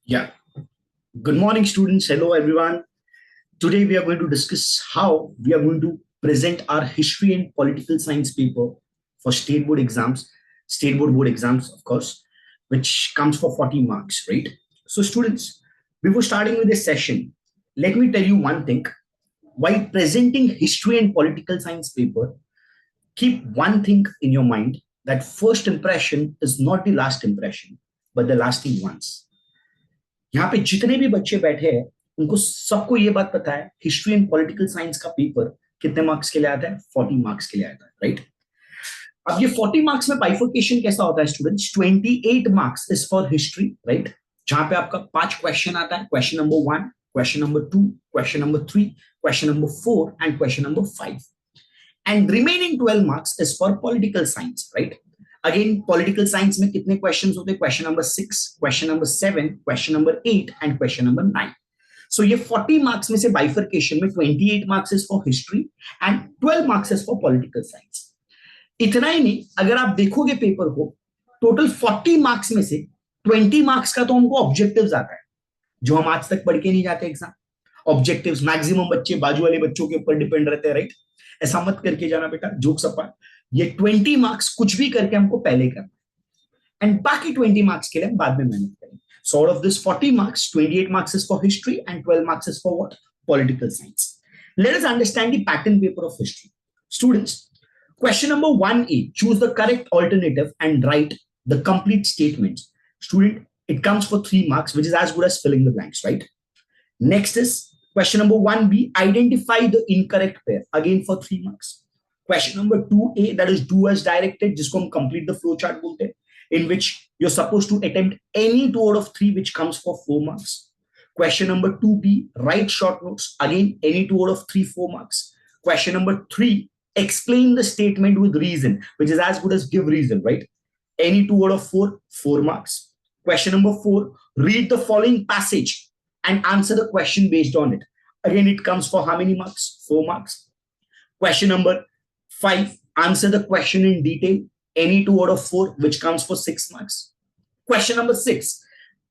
Yeah. Good morning, students. Hello, everyone. Today we are going to discuss how we are going to present our history and political science paper for state board exams, of course, which comes for 40 marks, right? So, students, before starting with this session, let me tell you one thing. While presenting history and political science paper, keep one thing in your mind that first impression is not the last impression, but the lasting ones. यहाँ पे जितने भी बच्चे बैठे हैं उनको सबको ये बात पता है हिस्ट्री एंड पॉलिटिकल साइंस का पेपर कितने मार्क्स के लिए आता है 40 मार्क्स के लिए आता है राइट अब ये 40 मार्क्स में बाइफर्केशन कैसा होता है students 28 marks is for history right जहां पे आपका 5 क्वेश्चन आता है question number 1 question number 2 question number 3 question number 4 and question number 5 and remaining 12 marks is for political science right again political science में कितने क्वेश्चंस होते हैं question number 6 question number 7 question number 8 and question number 9 सो ये 40 marks में से bifurcation में 28 marks is for history and 12 marks is for political science इतना ही नहीं अगर आप देखोगे पेपर को टोटल 40 मार्क्स में से 20 मार्क्स का तो हमको ऑब्जेक्टिव्स आता है जो हम आज तक पढ़ के नहीं जाते एग्जाम ऑब्जेक्टिव्स मैक्सिमम बच्चे बाजू वाले बच्चों के ऊपर डिपेंड रहते हैं राइट ऐसा मत करके जाना बेटा जोक सपा ये 20 मार्क्स कुछ भी करके हमको पहले करना एंड बाकी 20 मार्क्स के लिए हम बाद में मेहनत करेंगे so out of this 40 marks 28 marks is for history and 12 marks is for what political science late us understand the pattern paper of history students question number 1a choose the correct alternative and write the complete statement student it comes for 3 marks which is as good as filling the blanks right next is question number 1b identify the incorrect pair again for 3 marks question number 2a that is do as directed जिसको हम complete the flow chart बोलते हैं in which you're supposed to attempt any 2 out of 3 which comes for 4 marks question number 2b write short notes again any 2 out of 3 4 marks question number 3 explain the statement with reason which is as good as give reason right any 2 out of 4 marks question number 4 read the following passage and answer the question based on it again it comes for how many marks 4 marks question number 5 answer the question in detail any 2 out of 4 which comes for 6 marks question number 6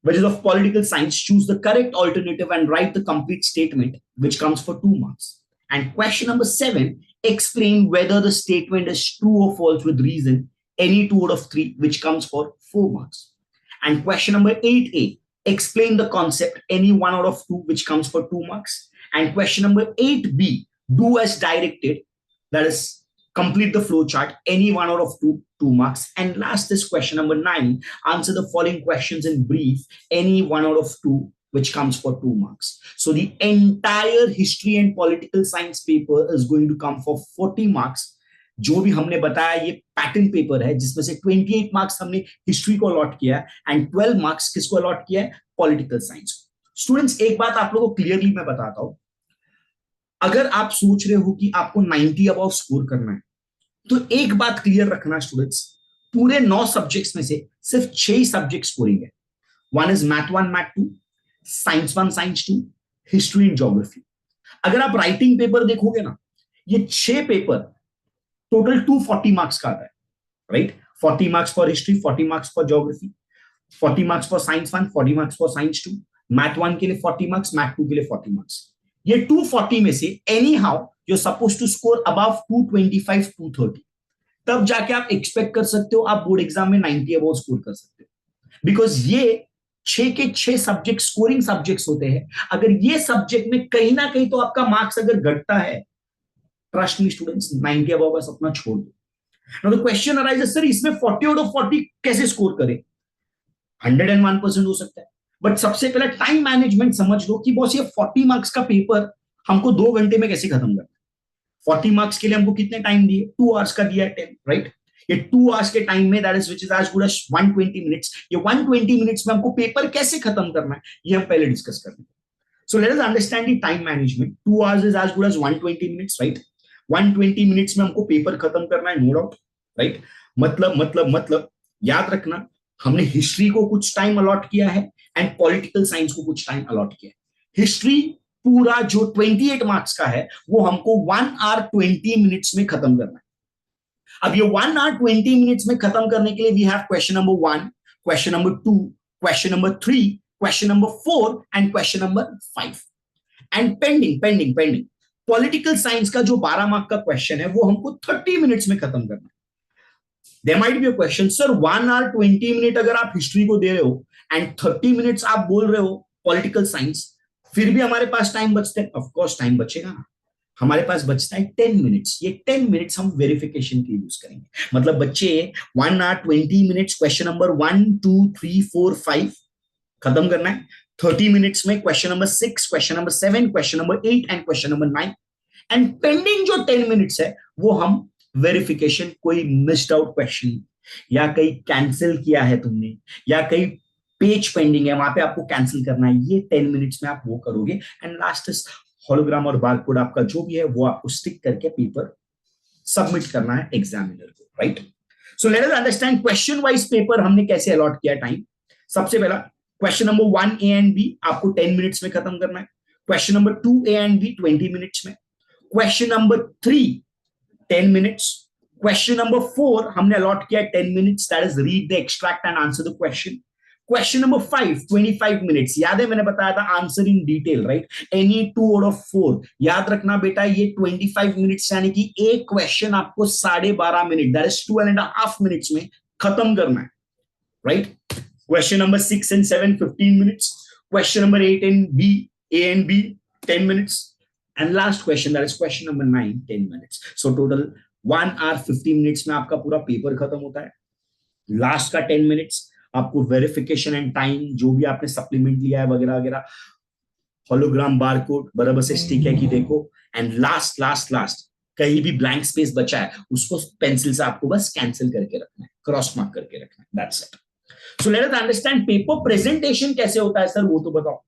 which is of political science choose the correct alternative and write the complete statement which comes for 2 marks and question number 7 explain whether the statement is true or false with reason any 2 out of 3 which comes for 4 marks and question number 8a explain the concept any 1 out of 2 which comes for 2 marks and question number 8b do as directed that is complete the flow chart any 1 out of 2 marks and last is question number 9 answer the following questions in brief any 1 out of 2 which comes for 2 marks. So the entire history and political science paper is going to come for 40 marks. जो भी हमने बताया ये pattern paper है जिसमें से 28 marks हमने history को अलॉट किया एंड 12 मार्क्स किसको अलॉट किया है पॉलिटिकल साइंस को स्टूडेंट्स एक बात आप लोगों को क्लियरली मैं बताता हूं अगर आप सोच रहे हो कि आपको 90 अबव स्कोर करना है तो एक बात क्लियर रखना स्टूडेंट्स पूरे 9 सब्जेक्ट्स में से सिर्फ 6 सब्जेक्ट स्कोरिंग है one is math 1 math 2 science 1 science 2 history and geography अगर आप राइटिंग पेपर देखोगे ना ये 6 पेपर टोटल 240 मार्क्स का आता है right 40 marks for history 40 marks for geography 40 marks for science 1 40 marks for science 2 math 1 के लिए 40 मार्क्स मैथ 2 के लिए 40 मार्क्स ये 240 में से anyhow you are suppose to score above 225 230 तब जाके आप एक्सपेक्ट कर सकते हो आप बोर्ड एग्जाम में 90 अबव स्कोर कर सकते हो बिकॉज ये 6 के 6 सब्जेक्ट स्कोरिंग सब्जेक्ट्स होते हैं अगर ये सब्जेक्ट में कहीं ना कहीं तो आपका मार्क्स अगर घटता है ट्रस्ट मी स्टूडेंट्स 90 अबव का सपना छोड़ दो now the question arises sir इसमें 40 आउट ऑफ 40 कैसे स्कोर करें 101% हो सकता है बट सबसे पहले टाइम मैनेजमेंट समझ लो कि बॉस ये 40 मार्क्स का पेपर हमको 2 घंटे में कैसे खत्म करना 40 मार्क्स के लिए हमको कितने टाइम दिए 2 आवर्स का दिया है 10 राइट ये 2 आवर्स के टाइम में that is which is as good as 120 minutes ये 120 मिनट्स में हमको पेपर कैसे खत्म करना है ये हम पहले डिस्कस करते हैं so let us understand the time management 2 hours is as good as 120 minutes right 120 minutes में हमको पेपर खत्म करना है नो डाउट राइट मतलब याद रखना हमने हिस्ट्री को कुछ टाइम अलॉट किया है एंड पॉलिटिकल साइंस को कुछ टाइम अलॉट किया है हिस्ट्री पूरा जो 28 मार्क्स का है वो हमको 1 आवर 20 मिनट्स में खत्म करना है अब ये 1 आवर 20 मिनट्स में खत्म करने के लिए we have question number 1 question number 2 question number 3 question number 4 and question number 5 and pending political science का जो 12 मार्क का क्वेश्चन है वो हमको 30 मिनट्स में खत्म करना है. There might be a question, sir 1 hour 20 minute अगर आप हिस्ट्री को दे रहे हो एंड 30 मिनट्स आप बोल रहे हो पॉलिटिकल साइंस, फिर भी हमारे पास टाइम बचता है. ऑफ कोर्स टाइम बचेगा ना. हमारे पास बचता है 10 मिनट्स. ये 10 मिनट्स हम वेरिफिकेशन के यूज करेंगे. मतलब बच्चे 1 आवर 20 मिनट्स क्वेश्चन नंबर 1 2 3 4 5 खत्म करना है. 30 मिनट्स में question number 6, question number 7, question number 8 and question number 9. And pending जो 10 मिनट्स है वो हम वेरिफिकेशन, कोई मिस्ड आउट क्वेश्चन या कहीं कैंसिल किया है तुमने या कहीं पेज पेंडिंग है वहां पे आपको कैंसिल करना है, ये 10 मिनट्स में आप वो करोगे. एंड लास्ट इज होलोग्राम और बारकोड आपका जो भी है वो आपको स्टिक करके पेपर सबमिट करना है एग्जामिनर को. Right. So let us understand question wise paper हमने कैसे अलॉट किया टाइम. सबसे पहला question number 1 A and B आपको 10 मिनट्स में खत्म करना है. Question number 2 A and B 20 minutes में. Question number 3 10 minutes. Question number 4 हमने अलॉट किया 10 minutes, that is read the extract and answer the question. Question number 5 25 minutes. याद है मैंने बताया था answer in detail, right. Any 2 out of 4. याद रखना बेटा ये 25 मिनट्स यानी कि एक क्वेश्चन आपको 12.5 मिनट, दैट इज 2.5 मिनट्स में खत्म करना है. Right. Question number 6 and 7 15 minutes. Question number 8 and B A and B 10 minutes. And last question that is question number 9 10 minutes. So total 1 hour 50 minutes में आपका पूरा पेपर खत्म होता है. लास्ट का 10 मिनट्स आपको वेरिफिकेशन एंड टाइम जो भी आपने सप्लीमेंट लिया है वगैरह वगैरह, होलोग्राम बारकोड बराबर से स्टिक है कि देखो. एंड लास्ट कहीं भी ब्लैंक स्पेस बचा है उसको पेंसिल से आपको बस कैंसिल करके रखना है, क्रॉस मार्क करके रखना है. That's it. So let us understand paper presentation कैसे होता है सर, वो तो बताओ.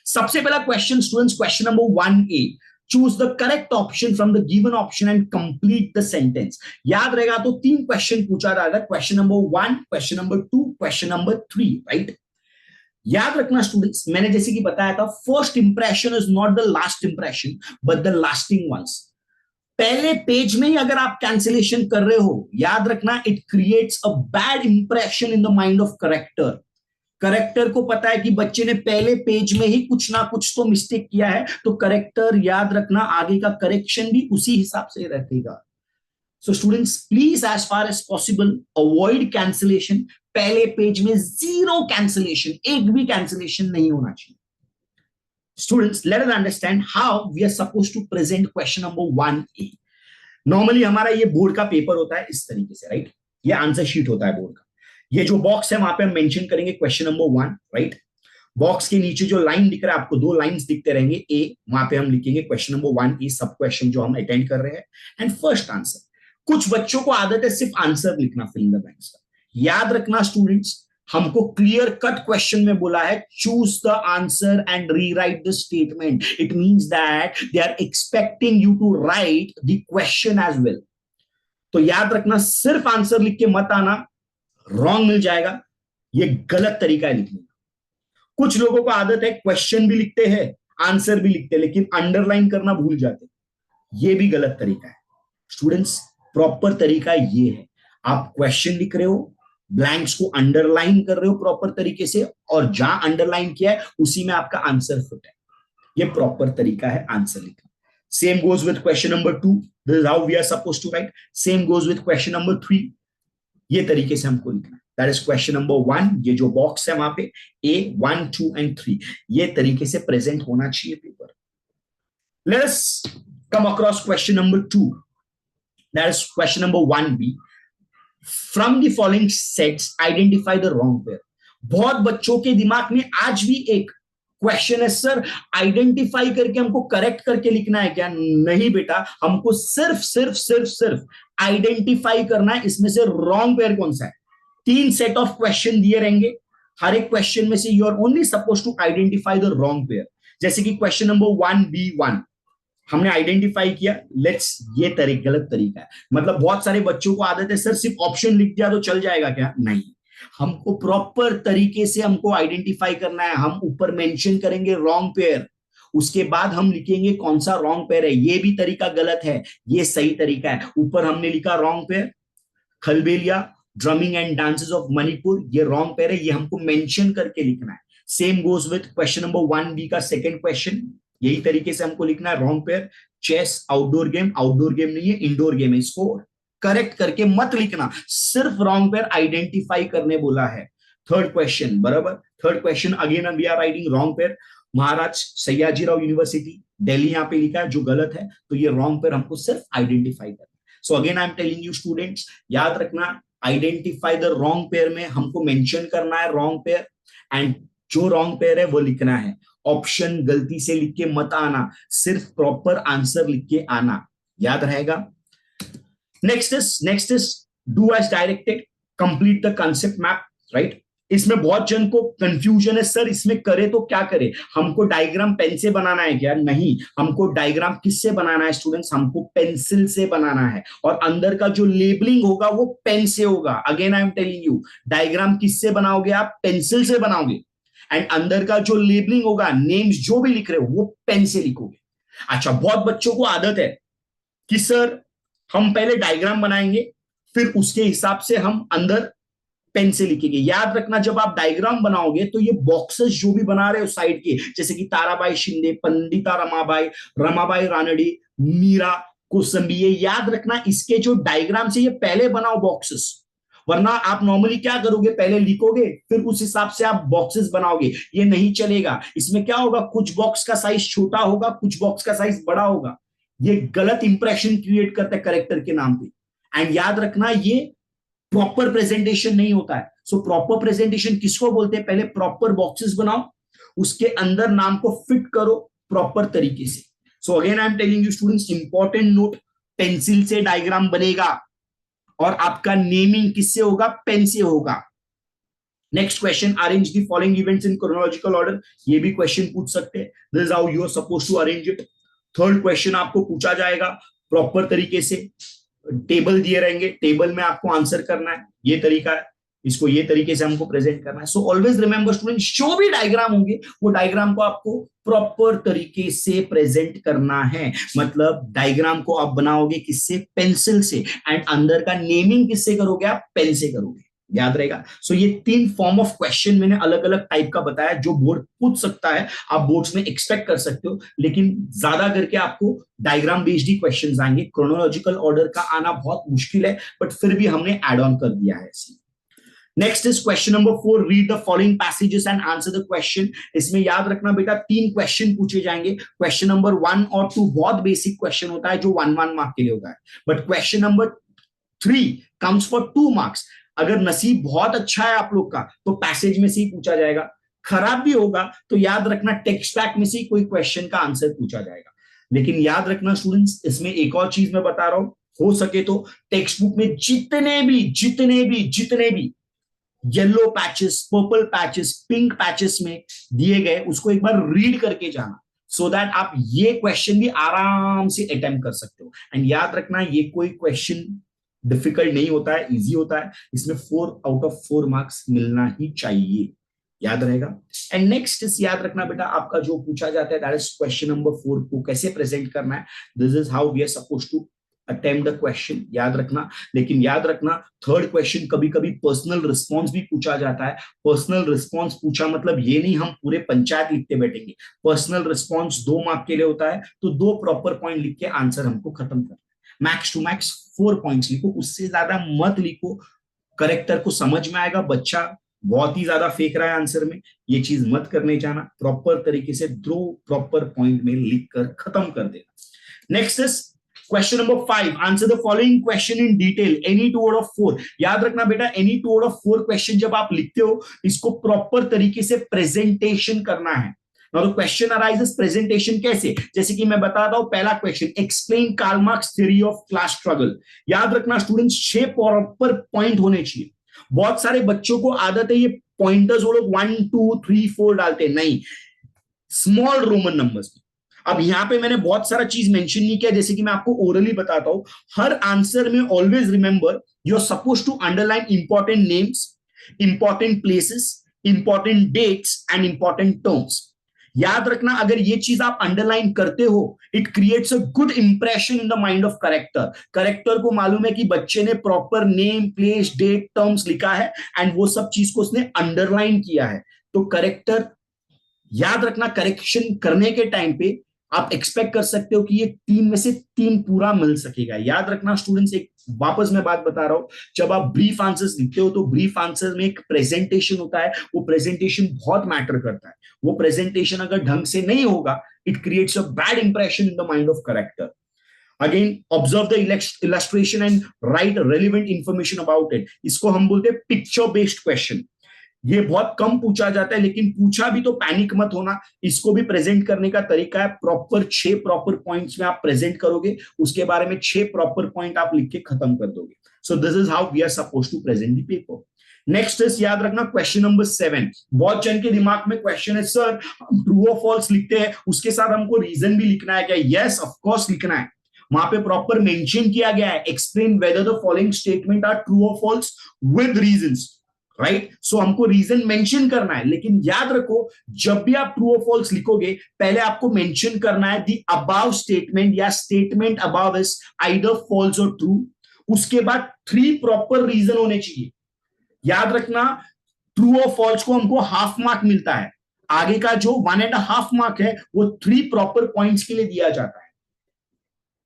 सबसे पहला question students, question number 1A. Choose the correct option from the given option and complete the sentence. याद रहेगा तो 3 क्वेश्चन पूछा जाएगा. Question number 1, question number 2, question number 3. Right. याद रखना स्टूडेंट्स, मैंने जैसे कि बताया था first impression is not the last impression but the lasting ones. पहले पेज में ही अगर आप कैंसिलेशन कर रहे हो, याद रखना it creates a bad impression in the mind of corrector. Corrector को पता है कि बच्चे ने पहले पेज में ही कुछ ना कुछ तो मिस्टेक किया है, तो करेक्टर याद रखना आगे का करेक्शन भी उसी हिसाब से रखेगा. So students please as far as possible avoid cancellation. पहले पेज में जीरो कैंसिलेशन, एक भी कैंसिलेशन नहीं होना चाहिए. Students let us understand how we are supposed to present question number 1A. Normally हमारा ये बोर्ड का पेपर होता है इस तरीके से, राइट. ये आंसर शीट होता है बोर्ड का. ये जो बॉक्स है वहां पे हम मेंशन करेंगे क्वेश्चन नंबर 1, राइट. बॉक्स के नीचे जो लाइन दिख रहा है आपको 2 लाइंस दिखते रहेंगे ए, वहां पे हम लिखेंगे क्वेश्चन नंबर 1A सब क्वेश्चन जो हम अटेंड कर रहे हैं एंड फर्स्ट आंसर. कुछ बच्चों को आदत है सिर्फ आंसर लिखना फिल इन द ब्लैंक्स का. याद रखना स्टूडेंट्स, हमको क्लियर कट क्वेश्चन में बोला है choose the answer and rewrite the statement. It means that they are expecting you to write the question as well. तो याद रखना सिर्फ आंसर लिख के मत आना, रॉन्ग मिल जाएगा. ये गलत तरीका है लिखने का. कुछ लोगों को आदत है क्वेश्चन भी लिखते हैं आंसर भी लिखते हैं लेकिन अंडरलाइन करना भूल जाते हैं. ये भी गलत तरीका है. स्टूडेंट्स प्रॉपर तरीका ये है, आप क्वेश्चन लिख रहे हो, ब्लैंक्स को अंडरलाइन कर रहे हो प्रॉपर तरीके से और जहां अंडरलाइन किया है उसी में आपका आंसर फिट है. ये प्रॉपर तरीका है आंसर लिखना. Same goes with question number 2. This is how we are supposed to write. Same goes with question number 3. ये तरीके से हमको लिखना है. That is question number 1. ये जो बॉक्स है वहां पे A 1 2 एंड 3 ये तरीके से प्रेजेंट होना चाहिए paper. Let us come across question number 2. That is question number 1B. From the following sets identify the wrong pair. बहुत बच्चों के दिमाग में आज भी एक क्वेश्चन है सर आइडेंटिफाई करके हमको करेक्ट करके लिखना है क्या. नहीं बेटा, हमको सिर्फ आइडेंटिफाई करना है इसमें से रॉन्ग पेयर कौन सा है. 3 सेट ऑफ क्वेश्चन दिए रहेंगे, हर एक क्वेश्चन में से you are only suppose to identify the wrong pair. जैसे कि क्वेश्चन नंबर 1B1 हमने आइडेंटिफाई किया. लेट्स ये गलत तरीका है. मतलब बहुत सारे बच्चों को आदत है सर सिर्फ ऑप्शन लिख दिया तो चल जाएगा क्या. नहीं, हमको प्रॉपर तरीके से हमको आइडेंटिफाई करना है. हम ऊपर मेंशन करेंगे रॉन्ग पेयर, उसके बाद हम लिखेंगे कौन सा रॉन्ग पेयर है. ये भी तरीका गलत है, ये सही तरीका है. ऊपर हमने लिखा wrong pair Kalbelia drumming and dances of Manipur, ये रॉन्ग पेयर है, ये हमको मेंशन करके लिखना है. Same goes with question number 1B का सेकंड क्वेश्चन, यही तरीके से हमको लिखना है wrong pair. Chess outdoor game, outdoor game नहीं है, इंडोर गेम है, इसको करेक्ट करके मत लिखना, सिर्फ रॉन्ग पेयर आइडेंटिफाई करने बोला है। थर्ड क्वेश्चन बराबर, third question again we are writing wrong pair, Maharaj Sayajirao university Delhi यहां पे लिखा है जो गलत है, तो ये रॉन्ग पेयर हमको सिर्फ आइडेंटिफाई करना। सो again I am telling you students, याद रखना आइडेंटिफाई द रॉन्ग पेयर में हमको मेंशन करना है रॉन्ग पेयर, एंड जो रॉन्ग पेयर है वो लिखना है। ऑप्शन गलती से लिख के मत आना, सिर्फ प्रॉपर आंसर लिख के आना, याद रहेगा। Next is do as directed, complete the concept map, right. इसमें बहुत जन को कंफ्यूजन है, सर इसमें करे तो क्या करे, हमको डायग्राम पेन से बनाना है क्या? नहीं, हमको डायग्राम किससे बनाना है स्टूडेंट्स, हमको पेंसिल से बनाना है, और अंदर का जो लेबलिंग होगा वो पेन से होगा। Again I am telling you, diagram किससे बनाओगे आप? पेंसिल से बनाओगे, एंड अंदर का जो लेबलिंग होगा, नेम्स जो भी लिख रहे हो वो पेन से लिखोगे। अच्छा, बहुत बच्चों को आदत है कि सर हम पहले डायग्राम बनाएंगे, फिर उसके हिसाब से हम अंदर पेन से लिखेंगे। याद रखना, जब आप डायग्राम बनाओगे तो ये बॉक्सेस जो भी बना रहे हो साइड के, जैसे कि ताराबाई शिंदे, पंडिता रमाबाई, रमाबाई रानडे, मीरा कोसंबी, ये याद रखना, इसके जो डायग्राम से ये पहले बनाओ बॉक्सेस, वरना आप नॉर्मली क्या करोगे, पहले लिखोगे फिर उस हिसाब से आप बॉक्सेस बनाओगे, ये नहीं चलेगा। इसमें क्या होगा, कुछ बॉक्स का साइज छोटा होगा, कुछ बॉक्स का साइज बड़ा होगा, ये गलत इंप्रेशन क्रिएट करता है करेक्टर के नाम पे। एंड याद रखना, ये प्रॉपर प्रेजेंटेशन नहीं होता है। सो प्रॉपर प्रेजेंटेशन किसको बोलते हैं? पहले प्रॉपर बॉक्सेस बनाओ, उसके अंदर नाम को फिट करो प्रॉपर तरीके से। So again I am telling you students, important note, pencil से डायग्राम बनेगा और आपका नेमिंग किससे होगा? पेन से होगा। Next question, arrange the following events in chronological order, ये भी क्वेश्चन पूछ सकते हैं, this is how you are supposed to arrange it. Third question आपको पूछा जाएगा प्रॉपर तरीके से, टेबल दिए रहेंगे, टेबल में आपको आंसर करना है, ये तरीका है, इसको ये तरीके से हमको प्रेजेंट करना है। सो ऑलवेज रिमेंबर स्टूडेंट, जो भी डायग्राम होंगे वो डायग्राम को आपको प्रॉपर तरीके से प्रेजेंट करना है। मतलब डायग्राम को आप बनाओगे किससे? पेंसिल से, एंड अंदर का नेमिंग किससे करोगे? आप पेन से करोगे, याद रहेगा। सो ये 3 फॉर्म ऑफ क्वेश्चन मैंने अलग अलग टाइप का बताया, जो बोर्ड पूछ सकता है, आप बोर्ड्स में एक्सपेक्ट कर सकते हो, लेकिन ज्यादा करके आपको डायग्राम बेस्ड ही क्वेश्चंस आएंगे। क्रोनोलॉजिकल ऑर्डर का आना बहुत मुश्किल है, बट फिर भी हमने एड ऑन कर दिया है। Next is question number 4, read the following passages and answer the question. इसमें याद रखना बेटा 3 क्वेश्चन पूछे जाएंगे। क्वेश्चन नंबर 1 और 2 बहुत बेसिक क्वेश्चन होता है, जो 1 मार्क के लिए होता है, but question number 3 comes for 2 marks. अगर नसीब बहुत अच्छा है आप लोग का तो पैसेज में से ही पूछा जाएगा, खराब भी होगा तो याद रखना टेक्स्ट बैक में से कोई क्वेश्चन का आंसर पूछा जाएगा। लेकिन याद रखना स्टूडेंट्स, इसमें एक और चीज मैं बता रहा हूं, हो सके तो टेक्स्ट बुक में जितने भी yellow patches, purple patches, pink patches में दिए गए, उसको एक बार रीड करके जाना, सो दैट आप ये क्वेश्चन भी आराम से अटेम्प्ट कर सकते हो। एंड याद रखना, ये कोई क्वेश्चन डिफिकल्ट नहीं होता है, इजी होता है, इसमें 4 आउट ऑफ 4 मार्क्स मिलना ही चाहिए, याद रहेगा। एंड नेक्स्ट इज, याद रखना बेटा, आपका जो पूछा जाता है दैट इज क्वेश्चन नंबर 4 को कैसे प्रेजेंट करना है, this is how we are supposed to attempt the question, याद रखना। लेकिन याद रखना, थर्ड क्वेश्चन कभी कभी पर्सनल रिस्पॉन्स भी पूछा जाता है। पर्सनल रिस्पॉन्स पूछा मतलब ये नहीं हम पूरे पंचायत लिखते बैठेंगे, पर्सनल रिस्पॉन्स 2 मार्क के लिए होता है, तो 2 प्रॉपर पॉइंट लिख के आंसर हमको खत्म करना है। मैक्स टू मैक्स 4 पॉइंट्स लिखो, उससे ज्यादा मत लिखो, करेक्टर को समझ में आएगा बच्चा बहुत ही ज्यादा फेंक रहा है आंसर में, ये चीज मत करने जाना, प्रॉपर तरीके से 2 प्रॉपर पॉइंट में लिख कर खत्म कर देना। Next is question number 5, answer the following question in detail, any 2 out of 4। याद रखना बेटा, एनी 2 आउट ऑफ 4 क्वेश्चन जब आप लिखते हो, इसको प्रॉपर तरीके से प्रेजेंटेशन करना है। Now the question arises, presentation कैसे? जैसे कि मैं बताता हूं, पहला question, explain Karl Marx theory of class struggle. याद रखना स्टूडेंट्स, 6 प्रॉपर पॉइंट होने चाहिए। बहुत सारे बच्चों को आदत है ये पॉइंटर्स वो लोग 1 2 3 4 डालते हैं, नहीं, स्मॉल रोमन नंबर्स। अब यहां पे मैंने बहुत सारा चीज मेंशन नहीं किया, जैसे कि मैं आपको ओरली बताता हूं, हर आंसर में always remember you are supposed to underline important names, important places, important dates and important terms. याद रखना, अगर ये चीज आप अंडरलाइन करते हो, it creates a good impression in the mind of corrector. Corrector को मालूम है कि बच्चे ने proper name, place, date, terms लिखा है, एंड वो सब चीज को उसने अंडरलाइन किया है, तो करेक्टर याद रखना करेक्शन करने के टाइम पे आप एक्सपेक्ट कर सकते हो कि ये 3 में से 3 पूरा मिल सकेगा। याद रखना स्टूडेंट्स, एक वापस मैं बात बता रहा हूं, जब आप ब्रीफ आंसर्स लिखते हो तो ब्रीफ आंसर में एक प्रेजेंटेशन होता है, वो प्रेजेंटेशन बहुत मैटर करता है। वो प्रेजेंटेशन अगर ढंग से नहीं होगा, it creates a bad impression in the mind of character. Again observe the illustration and right relevant information about it. इसको हम बोलते हैं पिक्चर बेस्ड क्वेश्चन। ये बहुत कम पूछा जाता है, लेकिन पूछा भी तो पैनिक मत होना। इसको भी प्रेजेंट करने का तरीका है, प्रॉपर 6 प्रॉपर पॉइंट्स में आप प्रेजेंट करोगे, उसके बारे में 6 प्रॉपर पॉइंट आप लिख के खत्म कर दोगे। So this is how we are suppose to present the paper. Next is, याद रखना क्वेश्चन नंबर 7। बहुत जन के दिमाग में क्वेश्चन है, सर हम ट्रू और फॉल्स लिखते हैं, उसके साथ हमको रीजन भी लिखना है क्या? यस, ऑफ कोर्स लिखना है। वहां पे प्रॉपर मेंशन किया गया है, explain whether the following statement are true और false with reasons, right? So हमको रीजन मेंशन करना है, लेकिन याद रखो जब भी आप ट्रू और फॉल्स लिखोगे, पहले आपको मेंशन करना है दी अबाव स्टेटमेंट या statement above is either false और ट्रू। उसके बाद 3 प्रॉपर रीजन होने चाहिए। याद रखना, ट्रू और फॉल्स को हमको हाफ मार्क मिलता है, आगे का जो 1.5 मार्क है वो 3 प्रॉपर पॉइंट्स के लिए दिया जाता है।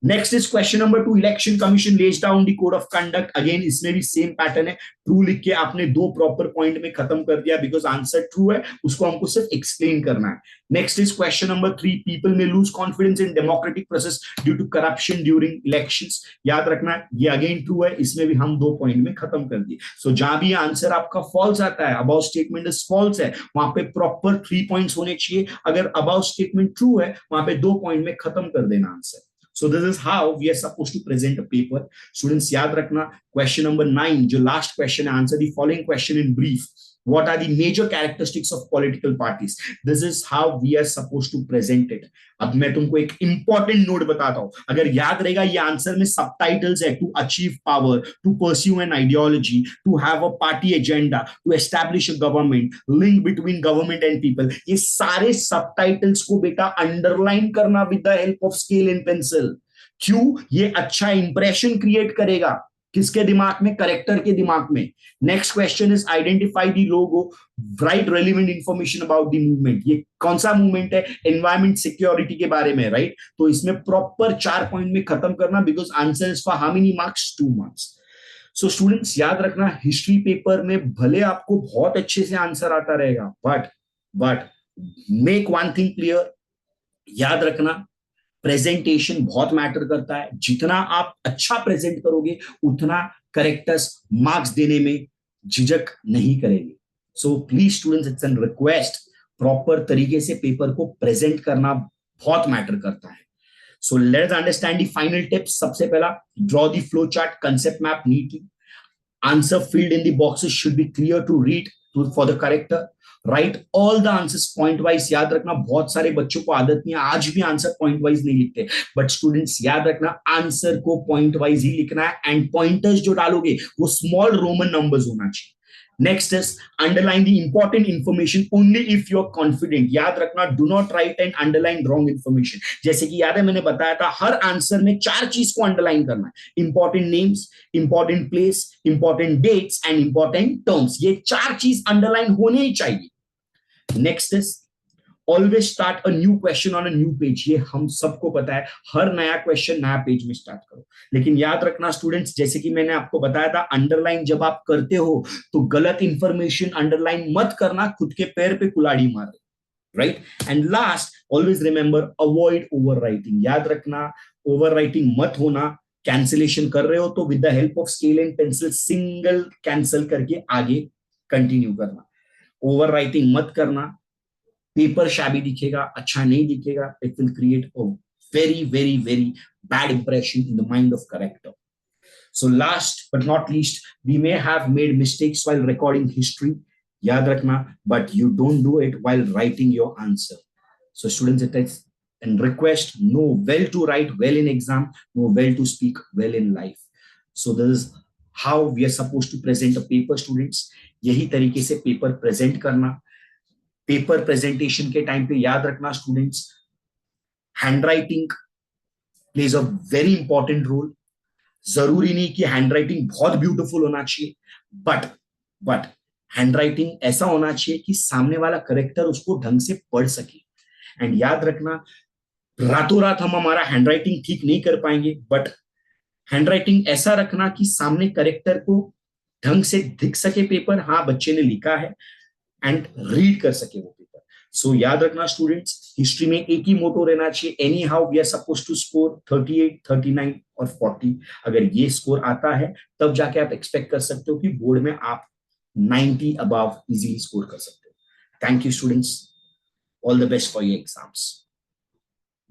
Next is question number 2, election commission lays down the code of conduct. Again इसमें भी सेम पैटर्न है, ट्रू लिख के आपने 2 प्रॉपर पॉइंट में खत्म कर दिया, बिकॉज आंसर ट्रू है, उसको हमको सिर्फ एक्सप्लेन करना है। Next is question number 3, people may lose confidence in democratic process due to corruption during elections. याद रखना ये अगेन ट्रू है, इसमें भी हम 2 पॉइंट में खत्म कर दिए। सो जहां भी आंसर आपका फॉल्स आता है, अबाउट स्टेटमेंट इज फॉल्स है, वहां पे प्रॉपर 3 पॉइंट्स होने चाहिए। अगर अबाउट स्टेटमेंट ट्रू है, वहां पे 2 पॉइंट में खत्म कर देना answer. So this is how we are supposed to present a paper. Students, याद रखना question number 9, जो last question है, answer the following question in brief. What are the major characteristics of political parties? This is how we are supposed to present it. अब मैं तुमको एक important note बताता हूं, अगर याद रहेगा ये आंसर में subtitles है, to achieve power, to pursue an ideology, to have a party agenda, to establish a government, link between government and people. ये सारे subtitles को बेटा underline करना with the help of scale and pencil. क्यों? ये अच्छा impression create करेगा किसके दिमाग में? करेक्टर के दिमाग में। Next question is identify the logo, right relevant information about the movement. ये कौन सा मूवमेंट है? एनवायरमेंट सिक्योरिटी के बारे में, राइट? तो इसमें प्रॉपर 4 पॉइंट में खत्म करना, because answer is for how many marks? 2 marks. So students याद रखना, हिस्ट्री पेपर में भले आपको बहुत अच्छे से आंसर आता रहेगा, but make one thing clear, याद रखना प्रेजेंटेशन बहुत मैटर करता है। जितना आप अच्छा प्रेजेंट करोगे, उतना करेक्टर्स मार्क्स देने में झिझक नहीं करेंगे। So please students, it's an request, proper तरीके से पेपर को प्रेजेंट करना बहुत मैटर करता है। So let's understand the final tips. सबसे पहला, draw the flow chart, concept map neatly. Answer field in the boxes should be clear to read for the corrector. Write all the answers point wise. याद रखना बहुत सारे बच्चों को आदत नहीं है, आज भी आंसर पॉइंट वाइज नहीं लिखते, बट स्टूडेंट्स याद रखना आंसर को पॉइंट वाइज ही लिखना है, एंड पॉइंटर्स जो डालोगे वो स्मॉल रोमन नंबर्स होना चाहिए। Next is underline the important information only if you are confident. याद रखना, do not write and underline wrong information. जैसे कि याद है मैंने बताया था, हर आंसर में 4 चीज को अंडरलाइन करना है, important names, important place, important dates and important terms. ये 4 चीज अंडरलाइन होने ही चाहिए। Next is always start a new question on a new page. ये हम सबको पता है, हर नया क्वेश्चन नया पेज में स्टार्ट करो। लेकिन याद रखना स्टूडेंट्स, जैसे कि मैंने आपको बताया था, अंडरलाइन जब आप करते हो तो गलत इंफॉर्मेशन अंडरलाइन मत करना, खुद के पैर पे कुल्हाड़ी मारे, right? And last, always remember, avoid over writing. याद रखना, ओवर राइटिंग मत होना। कैंसिलेशन कर रहे हो तो with the help of scale and pencil single cancel करके आगे कंटिन्यू करना। ओवर राइटिंग मत करना, पेपर शैबी दिखेगा, अच्छा नहीं दिखेगा, it will create a very very very bad impression in the mind of character. So last but not least, we may have made mistakes while recording history, याद रखना, but you don't do it while writing your answer. So students, it is and request, know well to write well in exam, know well to speak well in life. So this is how we are supposed to present a paper, students. यही तरीके से paper present करना. Paper presentation के time पे याद रखना students, handwriting plays a very important role. जरूरी नहीं कि हैंडराइटिंग बहुत ब्यूटीफुल होना चाहिए, बट हैंडराइटिंग ऐसा होना चाहिए कि सामने वाला करेक्टर उसको ढंग से पढ़ सके। एंड याद रखना, रातों रात हम हमारा हैंडराइटिंग ठीक नहीं कर पाएंगे, बट हैंडराइटिंग ऐसा रखना कि सामने करेक्टर को ढंग से दिख सके पेपर, हाँ बच्चे ने लिखा है, एंड रीड कर सके वो पेपर। सो याद रखना स्टूडेंट्स, हिस्ट्री में एक ही मोटो रहना चाहिए, anyhow we are suppose to score 38, 39 और 40। अगर ये स्कोर आता है तब जाके आप एक्सपेक्ट कर सकते हो कि बोर्ड में आप 90 अबव इजीली स्कोर कर सकते हो। Thank you students, all the best for your exams.